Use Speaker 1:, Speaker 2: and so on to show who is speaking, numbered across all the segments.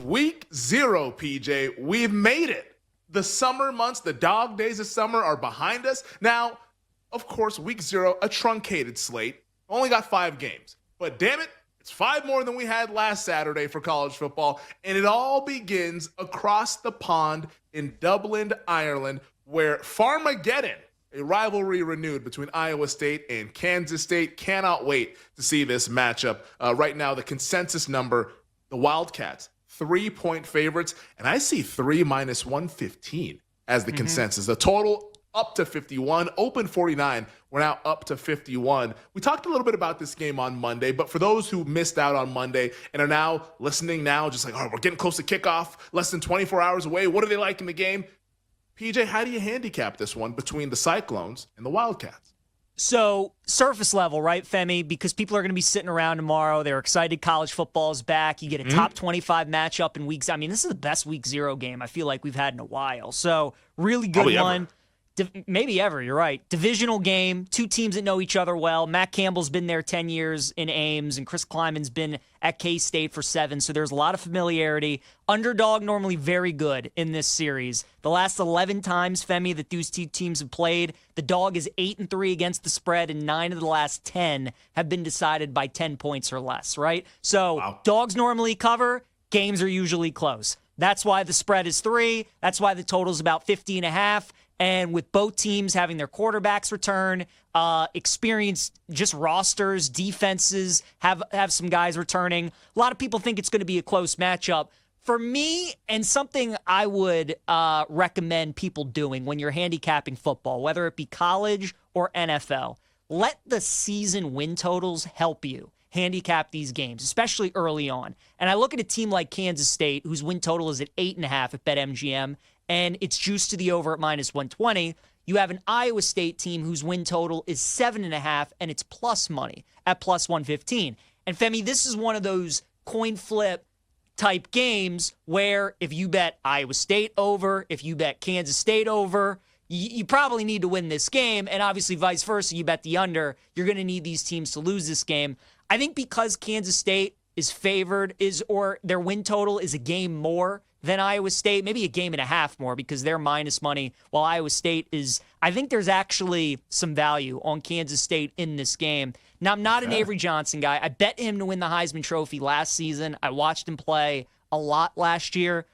Speaker 1: week 0, PJ. We've made it. The summer months, the dog days of summer are behind us. Now, of course, week 0, a truncated slate. Only got 5 games. But damn it, it's 5 more than we had last Saturday for college football. And it all begins across the pond in Dublin, Ireland, where Farmageddon, a rivalry renewed between Iowa State and Kansas State. Cannot wait to see this matchup. Right now, the consensus number, the Wildcats, 3-point favorites. And I see 3 minus 115 as the consensus. The total up to 51, open 49. We're now up to 51. We talked a little bit about this game on Monday, but for those who missed out on Monday and are now listening now, just like, oh, we're getting close to kickoff, less than 24 hours away. What are they like in the game? PJ, how do you handicap this one between the Cyclones and the Wildcats?
Speaker 2: So, surface level, right, Femi? Because people are going to be sitting around tomorrow. They're excited college football is back. You get a top 25 matchup in weeks. I mean, this is the best week 0 game I feel like we've had in a while. So, really good one.
Speaker 1: Ever.
Speaker 2: Maybe ever, you're right. Divisional game, 2 teams that know each other well. Matt Campbell's been there 10 years in Ames, and Chris Kleiman's been at K-State for 7, so there's a lot of familiarity. Underdog normally very good in this series. The last 11 times, Femi, that these 2 teams have played, the dog is 8-3 against the spread, and 9 of the last 10 have been decided by 10 points or less, right? So Dogs normally cover, games are usually close. That's why the spread is 3. That's why the total is about 50.5. And with both teams having their quarterbacks return, experienced just rosters, defenses, have some guys returning. A lot of people think it's going to be a close matchup. For me, and something I would recommend people doing when you're handicapping football, whether it be college or NFL, let the season win totals help you handicap these games, especially early on. And I look at a team like Kansas State, whose win total is at 8.5 at BetMGM, and it's juiced to the over at minus 120. You have an Iowa State team whose win total is 7.5, and it's plus money at plus 115. And Femi, this is one of those coin flip type games where if you bet Iowa State over, if you bet Kansas State over, you probably need to win this game. And obviously vice versa, you bet the under, you're going to need these teams to lose this game. I think because Kansas State is favored, or their win total is a game more than Iowa State, maybe a game and a half more because they're minus money, while Iowa State is, I think there's actually some value on Kansas State in this game. Now, I'm not an Avery Johnson guy. I bet him to win the Heisman Trophy last season. I watched him play a lot last year.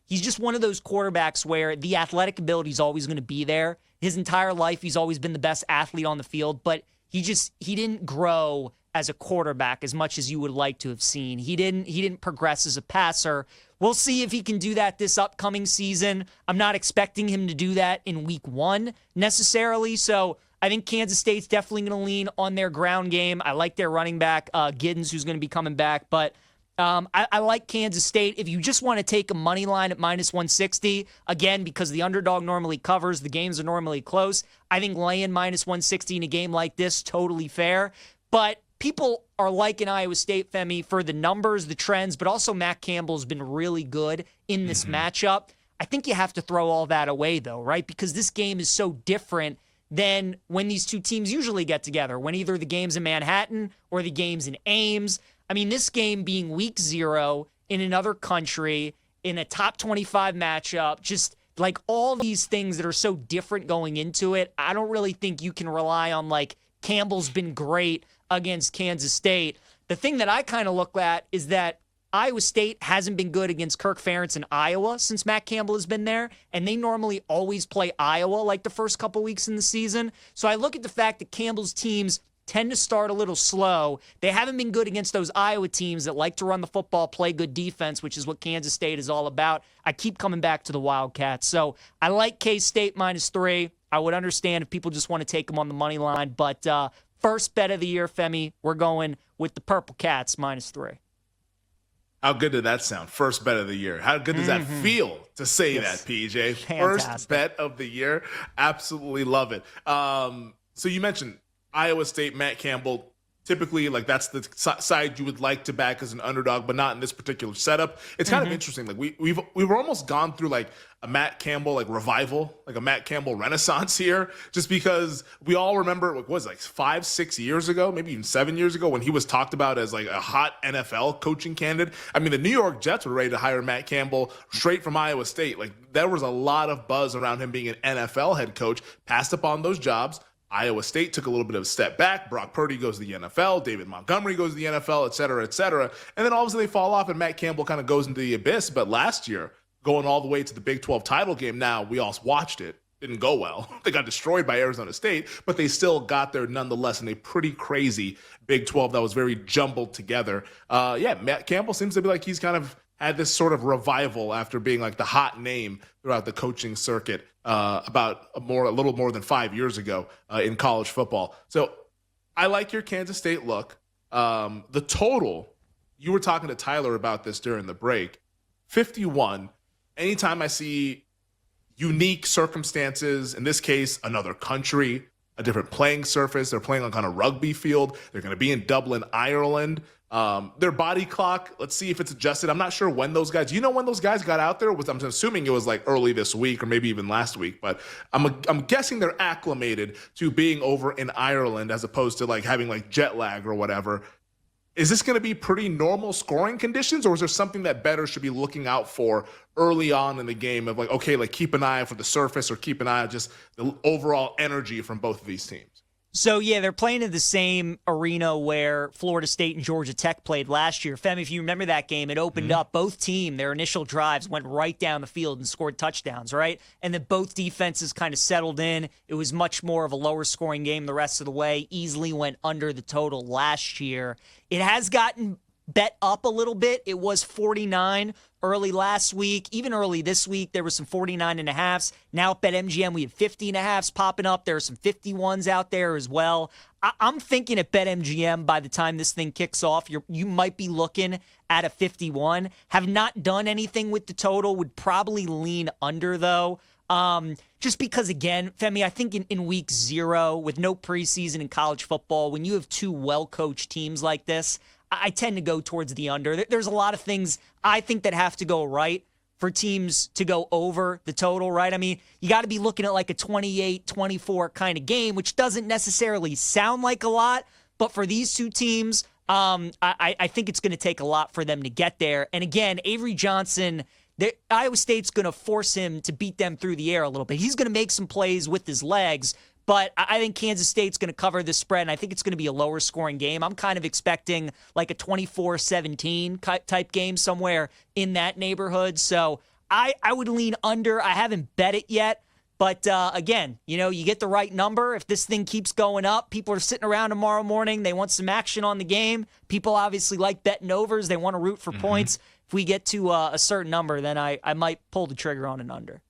Speaker 2: He's just one of those quarterbacks where the athletic ability is always going to be there. His entire life, he's always been the best athlete on the field, but he didn't grow as a quarterback as much as you would like to have seen. He didn't progress as a passer. We'll see if he can do that this upcoming season. I'm not expecting him to do that in week 1 necessarily. So I think Kansas State's definitely going to lean on their ground game. I like their running back, Giddens, who's going to be coming back. But I like Kansas State. If you just want to take a money line at minus 160, again, because the underdog normally covers, the games are normally close, I think laying minus 160 in a game like this, totally fair. But people are liking Iowa State, Femi, for the numbers, the trends, but also Matt Campbell's been really good in this matchup. I think you have to throw all that away, though, right? Because this game is so different than when these 2 teams usually get together, when either the game's in Manhattan or the game's in Ames. I mean, this game being week 0 in another country, in a top 25 matchup, just like all these things that are so different going into it, I don't really think you can rely on, like, Campbell's been great against Kansas State. The thing that I kind of look at is that Iowa State hasn't been good against Kirk Ferentz in Iowa since Matt Campbell has been there, and they normally always play Iowa like the first couple weeks in the season. So I look at the fact that Campbell's teams tend to start a little slow. They haven't been good against those Iowa teams that like to run the football, play good defense, which is what Kansas State is all about. I keep coming back to the Wildcats. So I like K-State minus 3. I would understand if people just want to take them on the money line, but first bet of the year, Femi, we're going with the Purple Cats minus 3.
Speaker 1: How good did that sound? First bet of the year. How good does that feel to say that, PJ?
Speaker 2: Fantastic.
Speaker 1: First bet of the year. Absolutely love it. So you mentioned Iowa State, Matt Campbell, typically, like, that's the side you would like to back as an underdog, but not in this particular setup. It's kind of interesting. Like, we were almost gone through like a Matt Campbell like revival, like a Matt Campbell renaissance here, just because we all remember what was like 5-6 years ago, maybe even 7 years ago, when he was talked about as like a hot NFL coaching candidate. I mean, the New York Jets were ready to hire Matt Campbell straight from Iowa State. Like, there was a lot of buzz around him being an NFL head coach, passed up on those jobs. Iowa State took a little bit of a step back. Brock Purdy goes to the NFL. David Montgomery goes to the NFL, et cetera, et cetera. And then all of a sudden they fall off and Matt Campbell kind of goes into the abyss. But last year, going all the way to the Big 12 title game now, we all watched it. Didn't go well. They got destroyed by Arizona State, but they still got there nonetheless in a pretty crazy Big 12 that was very jumbled together. Matt Campbell seems to be like he's kind of had this sort of revival after being like the hot name throughout the coaching circuit about a little more than 5 years ago in college football. So I like your Kansas State look. The total, you were talking to Tyler about this during the break, 51. Anytime I see unique circumstances, in this case, another country, a different playing surface, they're playing on a rugby field, they're going to be in Dublin, Ireland. Their body clock, let's see if it's adjusted. I'm not sure when those guys, you know when those guys got out there? I'm assuming it was like early this week or maybe even last week, but I'm guessing they're acclimated to being over in Ireland as opposed to like having like jet lag or whatever. Is this going to be pretty normal scoring conditions, or is there something that better should be looking out for early on in the game of like, okay, like keep an eye out for the surface or keep an eye on just the overall energy from both of these teams?
Speaker 2: So, yeah, they're playing in the same arena where Florida State and Georgia Tech played last year. Femi, if you remember that game, it opened up. Both teams, their initial drives went right down the field and scored touchdowns, right? And then both defenses kind of settled in. It was much more of a lower scoring game the rest of the way. Easily went under the total last year. It has gotten bet up a little bit. It was 49 early last week. Even early this week, there was some 49.5s. Now at BetMGM, we have 50.5s popping up. There are some 51s out there as well. I'm thinking at BetMGM, by the time this thing kicks off, you might be looking at a 51. Have not done anything with the total. Would probably lean under, though. Just because, again, Femi, I think in week 0, with no preseason in college football, when you have two well-coached teams like this, I tend to go towards the under. There's a lot of things I think that have to go right for teams to go over the total, right? I mean, you got to be looking at like a 28-24 kind of game, which doesn't necessarily sound like a lot, but for these two teams, I think it's going to take a lot for them to get there. And again, Avery Johnson, Iowa State's going to force him to beat them through the air a little bit. He's going to make some plays with his legs, but I think Kansas State's going to cover the spread, and I think it's going to be a lower scoring game. I'm kind of expecting like a 24-17 type game somewhere in that neighborhood. So I would lean under. I haven't bet it yet. But again, you get the right number. If this thing keeps going up, people are sitting around tomorrow morning. They want some action on the game. People obviously like betting overs. They want to root for points. If we get to a certain number, then I might pull the trigger on an under.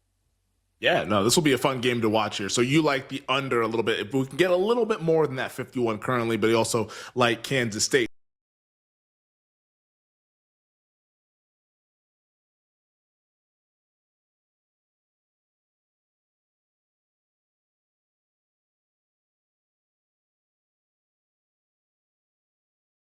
Speaker 1: Yeah, no, this will be a fun game to watch here. So you like the under a little bit. If we can get a little bit more than that 51 currently, but you also like Kansas State.